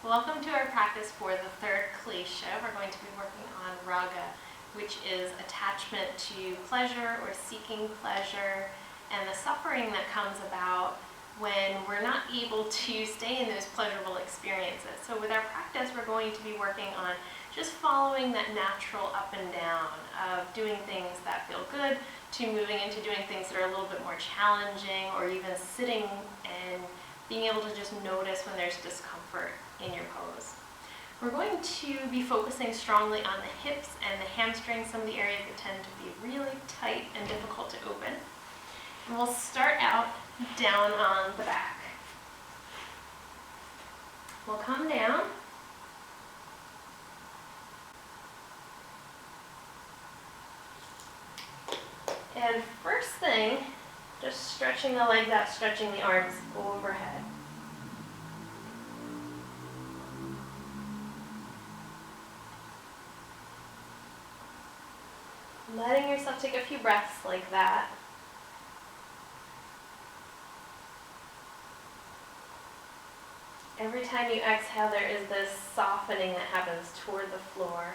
Welcome to our practice for the third Klesha. We're going to be working on Raga, which is attachment to pleasure or seeking pleasure and the suffering that comes about when we're not able to stay in those pleasurable experiences. So with our practice, we're going to be working on just following that natural up and down of doing things that feel good to moving into doing things that are a little bit more challenging, or even sitting and being able to just notice when there's discomfort in your pose. We're going to be focusing strongly on the hips and the hamstrings, some of the areas that tend to be really tight and difficult to open. And we'll start out down on the back. We'll come down. And first thing, just stretching the legs out, stretching the arms overhead. Letting yourself take a few breaths like that. Every time you exhale, there is this softening that happens toward the floor.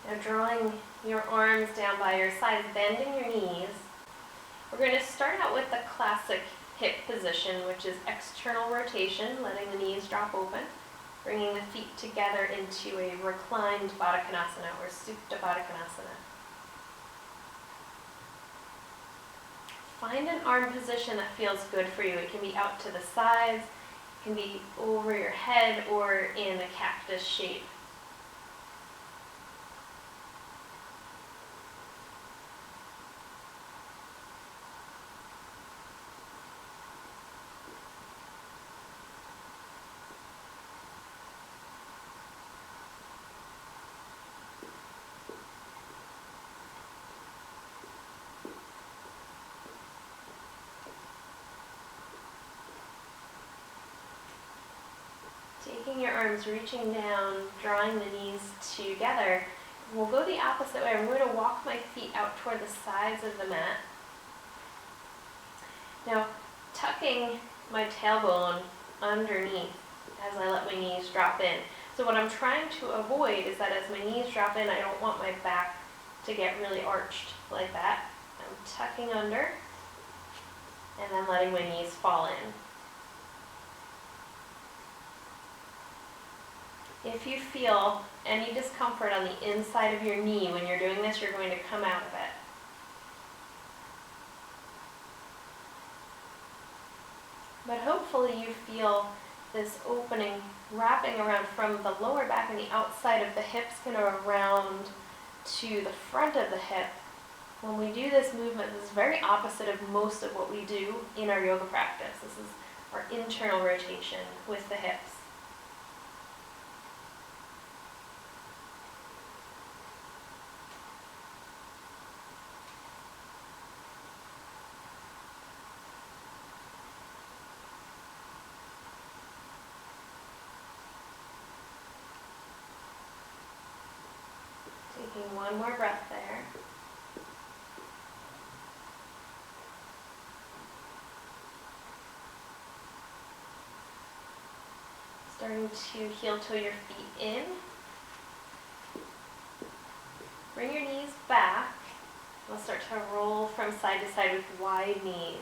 Now drawing your arms down by your sides, bending your knees. We're going to start out with the classic hip position, which is external rotation, letting the knees drop open, bringing the feet together into a reclined Baddha Konasana or Supta Baddha Konasana. Find an arm position that feels good for you. It can be out to the sides, it can be over your head, or in a cactus shape. Taking your arms, reaching down, drawing the knees together. We'll go the opposite way. I'm going to walk my feet out toward the sides of the mat. Now, tucking my tailbone underneath as I let my knees drop in. So what I'm trying to avoid is that as my knees drop in, I don't want my back to get really arched like that. I'm tucking under and then letting my knees fall in. If you feel any discomfort on the inside of your knee when you're doing this, you're going to come out of it. But hopefully you feel this opening wrapping around from the lower back and the outside of the hips kind of around to the front of the hip. When we do this movement, this is very opposite of most of what we do in our yoga practice. This is our internal rotation with the hips. Taking one more breath there. Starting to heel-toe your feet in. Bring your knees back. We'll start to roll from side to side with wide knees.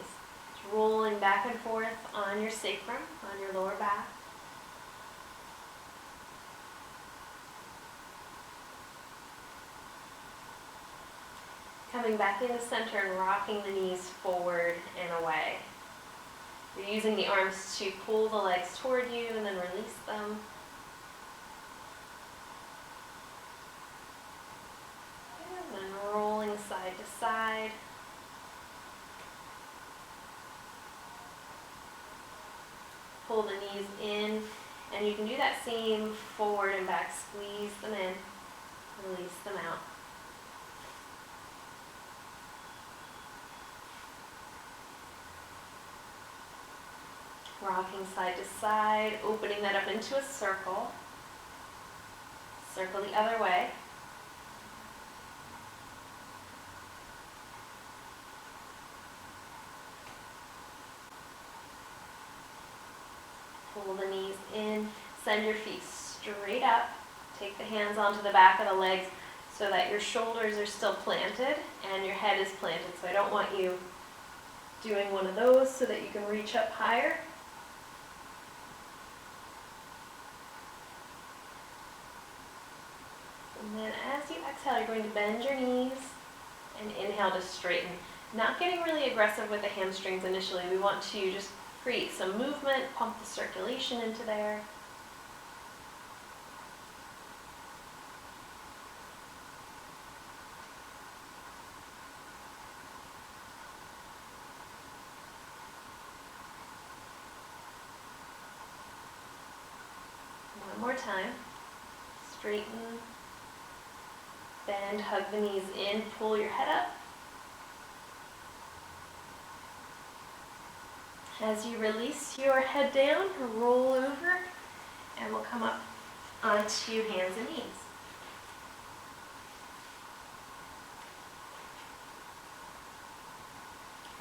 Just rolling back and forth on your sacrum, on your lower back. Coming back into center and rocking the knees forward and away. You're using the arms to pull the legs toward you and then release them. And then rolling side to side. Pull the knees in, and you can do that same forward and back. Squeeze them in, release them out. Rocking side to side, opening that up into a circle. Circle the other way. pull the knees in, send your feet straight up, take the hands onto the back of the legs so that your shoulders are still planted and your head is planted. So I don't want you doing one of those so that you can reach up higher. And then as you exhale, you're going to bend your knees and inhale to straighten. Not getting really aggressive with the hamstrings initially. We want to just create some movement, pump the circulation into there. One more time. Straighten, bend, hug the knees in, pull your head up. As you release your head down, roll over, and we'll come up onto hands and knees.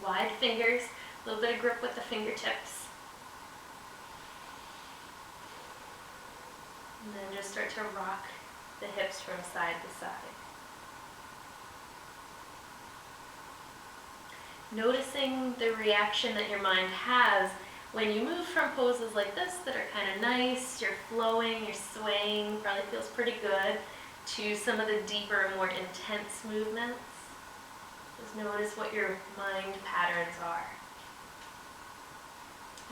Wide fingers, a little bit of grip with the fingertips. And then just start to rock the hips from side to side. Noticing the reaction that your mind has when you move from poses like this that are kind of nice, you're flowing, you're swaying, probably feels pretty good, to some of the deeper, more intense movements. Just notice what your mind patterns are.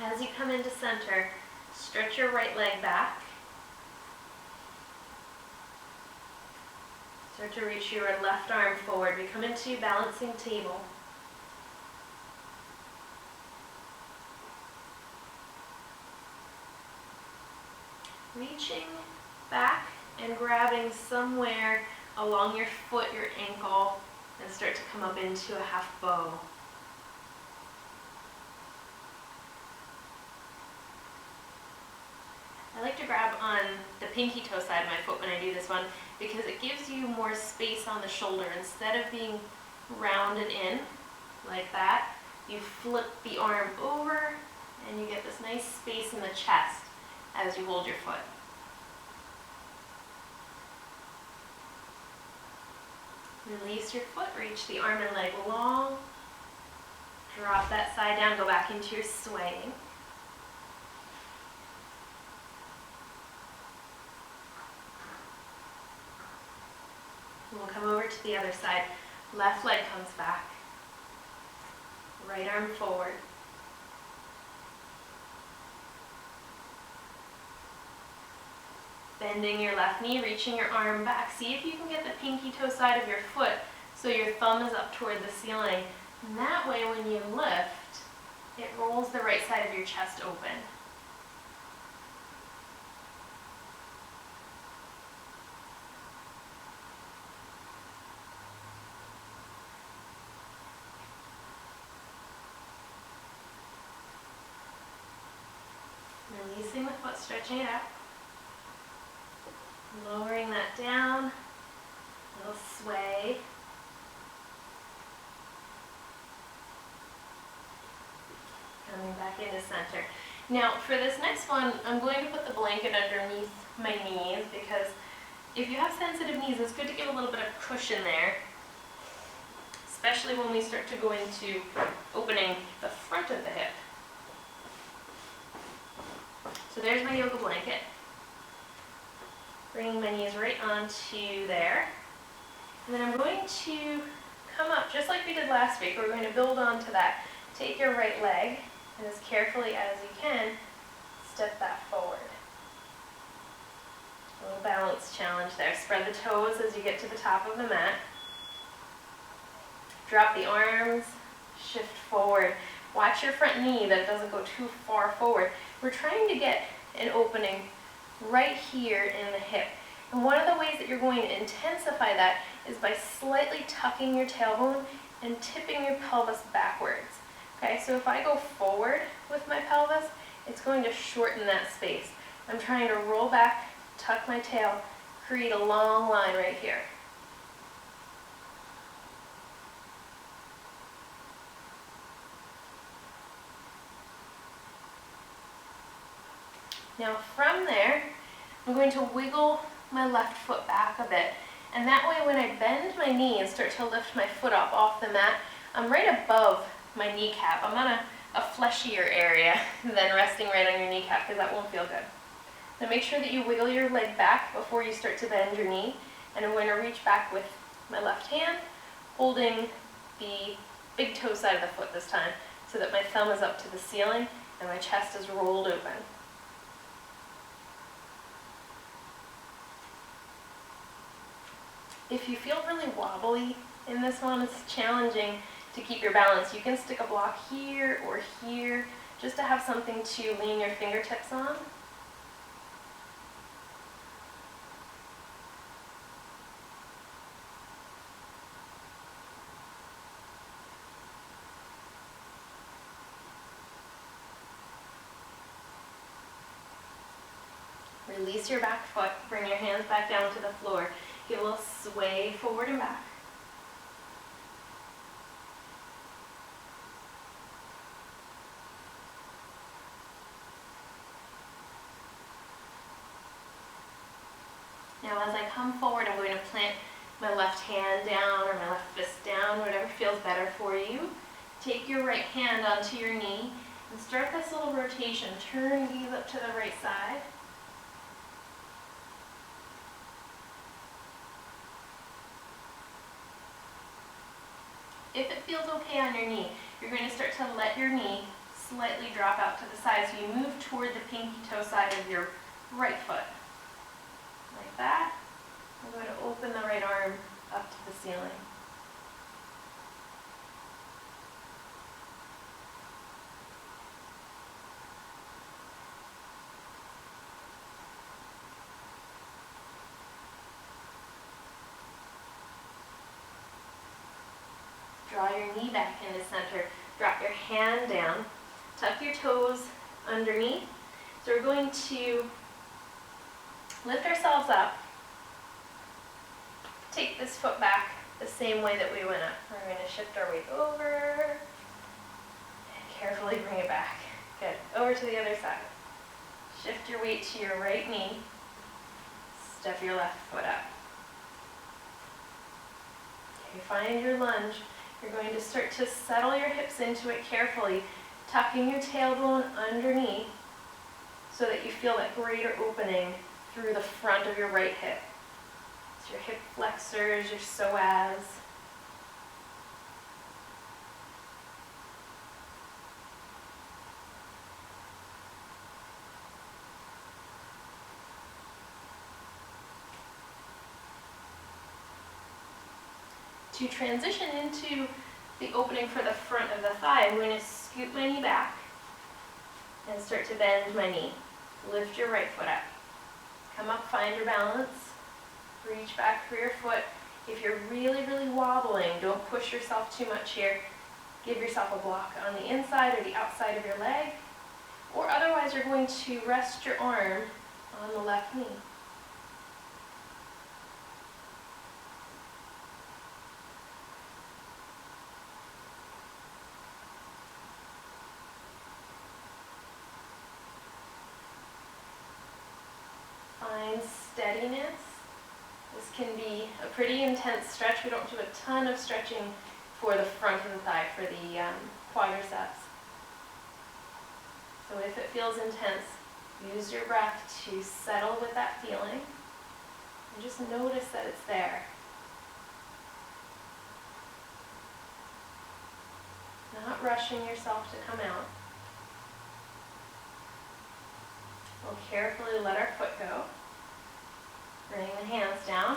As you come into center, stretch your right leg back. Start to reach your left arm forward. We come into balancing table. Reaching back and grabbing somewhere along your foot, your ankle, and start to come up into a half bow. I like to grab on the pinky toe side of my foot when I do this one because it gives you more space on the shoulder. Instead of being rounded in like that, you flip the arm over and you get this nice space in the chest as you hold your foot. Release your foot, reach the arm and leg long. Drop that side down, go back into your swaying. We'll come over to the other side. Left leg comes back. Right arm forward. Bending your left knee, reaching your arm back. See if you can get the pinky toe side of your foot so your thumb is up toward the ceiling. And that way when you lift, it rolls the right side of your chest open. Releasing the foot, stretching it out. Lowering that down, a little sway. Coming back into center. Now for this next one, I'm going to put the blanket underneath my knees because if you have sensitive knees, it's good to get a little bit of cushion there, especially when we start to go into opening the front of the hip. So there's my yoga blanket. Bringing my knees right onto there. And then I'm going to come up, just like we did last week. We're going to build onto that. Take your right leg, and as carefully as you can, step that forward. A little balance challenge there. Spread the toes as you get to the top of the mat. Drop the arms, shift forward. Watch your front knee that it doesn't go too far forward. We're trying to get an opening right here in the hip. And one of the ways that you're going to intensify that is by slightly tucking your tailbone and tipping your pelvis backwards. Okay, so if I go forward with my pelvis, it's going to shorten that space. I'm trying to roll back, tuck my tail, create a long line right here. Now from there, I'm going to wiggle my left foot back a bit. And that way when I bend my knee and start to lift my foot up off the mat, I'm right above my kneecap. I'm on a fleshier area than resting right on your kneecap, because that won't feel good. Now make sure that you wiggle your leg back before you start to bend your knee. And I'm going to reach back with my left hand, holding the big toe side of the foot this time, so that my thumb is up to the ceiling and my chest is rolled open. If you feel really wobbly in this one, it's challenging to keep your balance. You can stick a block here or here just to have something to lean your fingertips on. Release your back foot, bring your hands back down to the floor. Give a little sway forward and back. Now as I come forward, I'm going to plant my left hand down or my left fist down, whatever feels better for you. Take your right hand onto your knee and start this little rotation. Turn these up to the right side. If it feels okay on your knee, you're going to start to let your knee slightly drop out to the side, so you move toward the pinky toe side of your right foot. Like that. I'm going to open the right arm up to the ceiling. Draw your knee back into center. Drop your hand down. Tuck your toes underneath. So we're going to lift ourselves up. Take this foot back the same way that we went up. We're going to shift our weight over and carefully bring it back. Good. Over to the other side. Shift your weight to your right knee. Step your left foot up. Okay, find your lunge. You're going to start to settle your hips into it carefully, tucking your tailbone underneath so that you feel that greater opening through the front of your right hip. It's your hip flexors, your psoas. To transition into the opening for the front of the thigh, I'm going to scoot my knee back and start to bend my knee. Lift your right foot up. Come up, find your balance. Reach back for your foot. If you're really, really wobbling, don't push yourself too much here. Give yourself a block on the inside or the outside of your leg. Or otherwise, you're going to rest your arm on the left knee. Find steadiness. This can be a pretty intense stretch. We don't do a ton of stretching for the front of the thigh, for the quadriceps. So if it feels intense, use your breath to settle with that feeling. And just notice that it's there. Not rushing yourself to come out. We'll carefully let our foot go. Bring the hands down.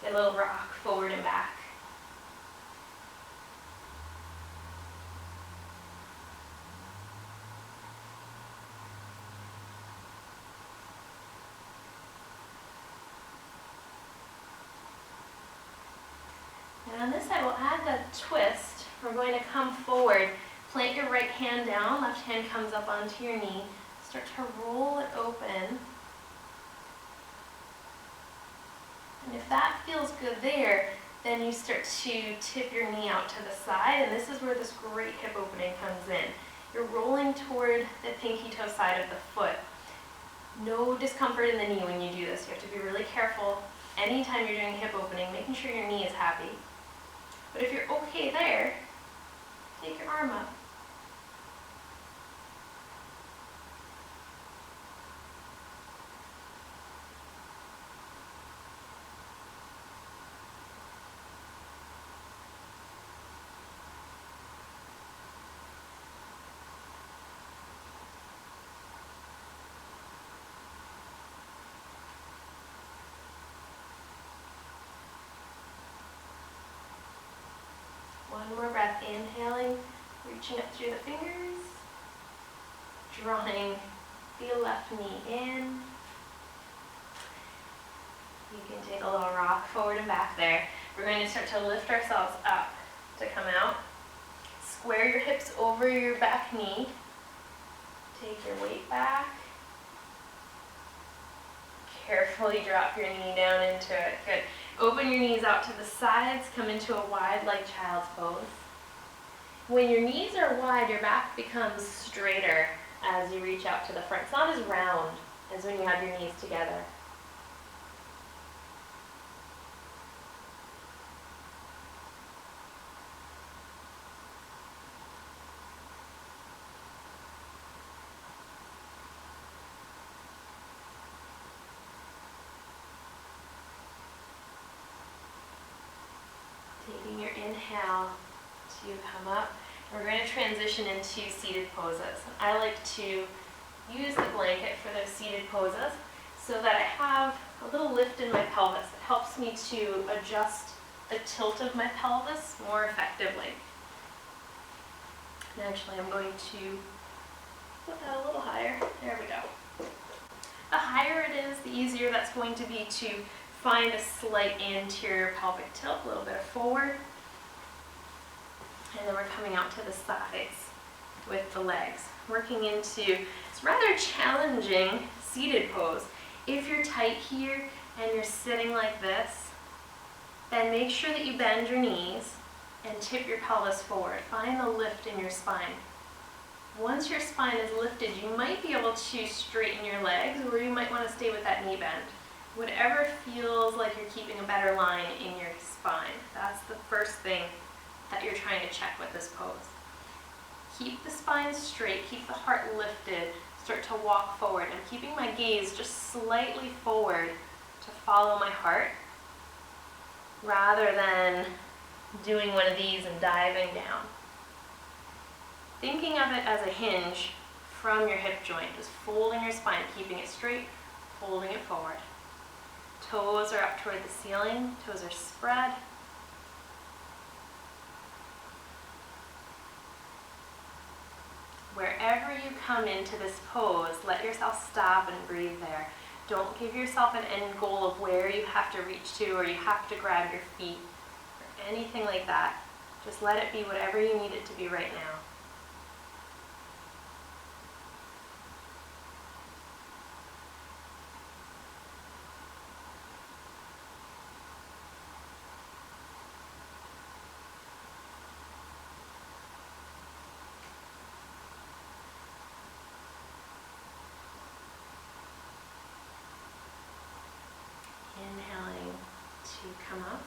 Get a little rock forward and back. And on this side, we'll add the twist. We're going to come forward, plant your right hand down, left hand comes up onto your knee. Start to roll it open. And if that feels good there, then you start to tip your knee out to the side, and this is where this great hip opening comes in. You're rolling toward the pinky toe side of the foot. No discomfort in the knee when you do this. You have to be really careful anytime you're doing hip opening, making sure your knee is happy. But if you're okay there, take your arm up. One more breath, inhaling, reaching up through the fingers, drawing the left knee in. You can take a little rock forward and back there. We're going to start to lift ourselves up to come out. Square your hips over your back knee. Take your weight back. Carefully drop your knee down into it. Good. Open your knees out to the sides. Come into a wide like child's pose. When your knees are wide, your back becomes straighter as you reach out to the front. It's not as round as when you have your knees together. Taking your inhale to come up. We're going to transition into seated poses. I like to use the blanket for those seated poses so that I have a little lift in my pelvis. It helps me to adjust the tilt of my pelvis more effectively. And actually, I'm going to put that a little higher. There we go. The higher it is, the easier that's going to be to find a slight anterior pelvic tilt, a little bit of forward. And then we're coming out to the sides with the legs. Working into this rather challenging seated pose. If you're tight here and you're sitting like this, then make sure that you bend your knees and tip your pelvis forward. Find the lift in your spine. Once your spine is lifted, you might be able to straighten your legs, or you might want to stay with that knee bend. Whatever feels like you're keeping a better line in your spine. That's the first thing that you're trying to check with this pose. Keep the spine straight, keep the heart lifted, start to walk forward. I'm keeping my gaze just slightly forward to follow my heart, rather than doing one of these and diving down. Thinking of it as a hinge from your hip joint, just folding your spine, keeping it straight, folding it forward. Toes are up toward the ceiling, toes are spread. Wherever you come into this pose, let yourself stop and breathe there. Don't give yourself an end goal of where you have to reach to, or you have to grab your feet, or anything like that. Just let it be whatever you need it to be right now. Inhaling to come up.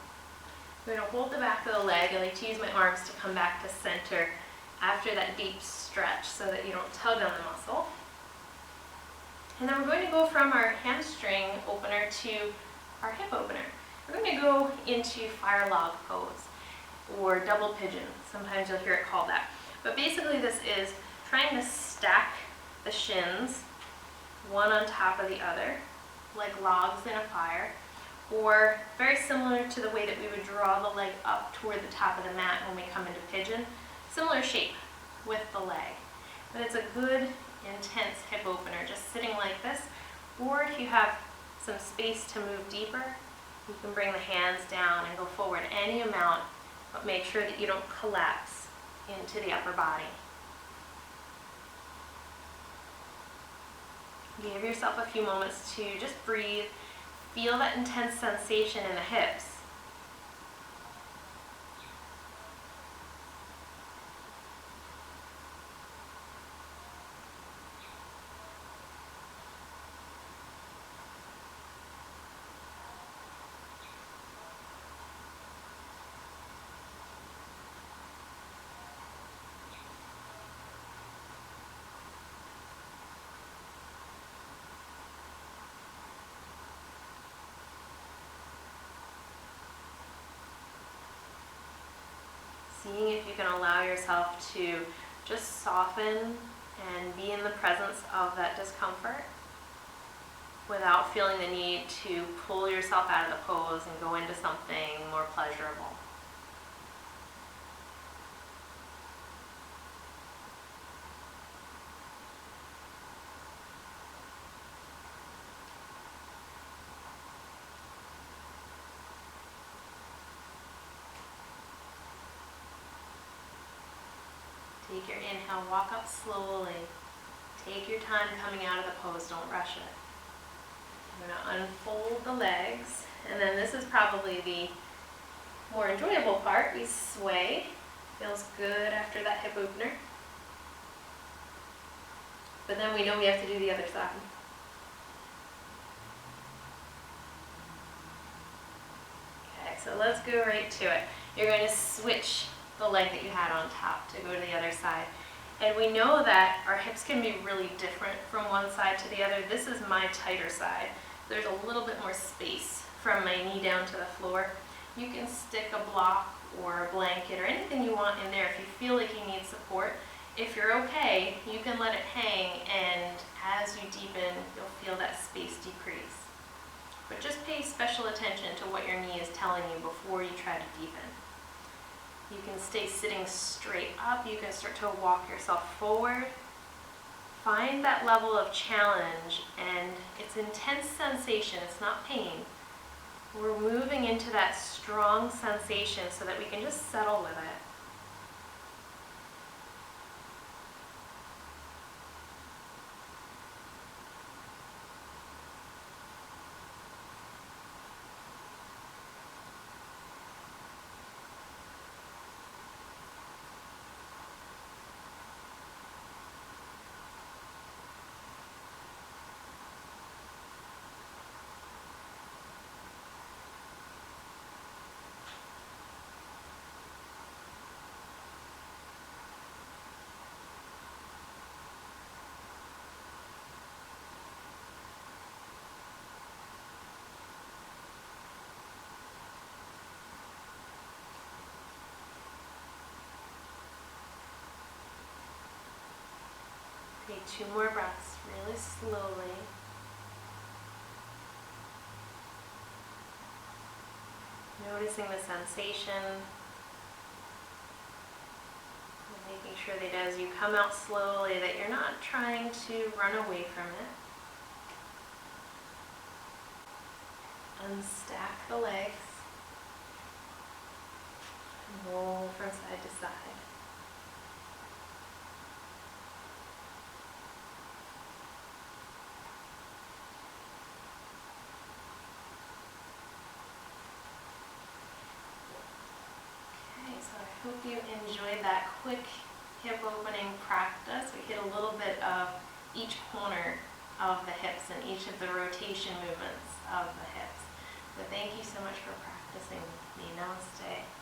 We're going to hold the back of the leg. I like to use my arms to come back to center after that deep stretch so that you don't tug on the muscle. And then we're going to go from our hamstring opener to our hip opener. We're going to go into fire log pose, or double pigeon. Sometimes you'll hear it called that. But basically this is trying to stack the shins one on top of the other, like logs in a fire, or very similar to the way that we would draw the leg up toward the top of the mat when we come into pigeon. Similar shape with the leg. But it's a good, intense hip opener, just sitting like this. Or if you have some space to move deeper, you can bring the hands down and go forward any amount, but make sure that you don't collapse into the upper body. Give yourself a few moments to just breathe. Feel that intense sensation in the hips. seeing if you can allow yourself to just soften and be in the presence of that discomfort without feeling the need to pull yourself out of the pose and go into something more pleasurable. Take your inhale, walk up slowly. Take your time coming out of the pose, don't rush it. I'm going to unfold the legs, and then this is probably the more enjoyable part. We sway. Feels good after that hip opener. But then we know we have to do the other side. Okay, so let's go right to it. You're going to switch the leg that you had on top to go to the other side. And we know that our hips can be really different from one side to the other. This is my tighter side. There's a little bit more space from my knee down to the floor. You can stick a block or a blanket or anything you want in there if you feel like you need support. If you're okay, you can let it hang, and as you deepen, you'll feel that space decrease. But just pay special attention to what your knee is telling you before you try to deepen. You can stay sitting straight up. You can start to walk yourself forward. Find that level of challenge, and it's intense sensation, it's not pain. We're moving into that strong sensation so that we can just settle with it. Take 2 more breaths, really slowly. Noticing the sensation. And making sure that as you come out slowly, that you're not trying to run away from it. Unstack the legs. And roll from side to side. I hope you enjoyed that quick hip opening practice. We hit a little bit of each corner of the hips and each of the rotation movements of the hips. So thank you so much for practicing with me. Namaste.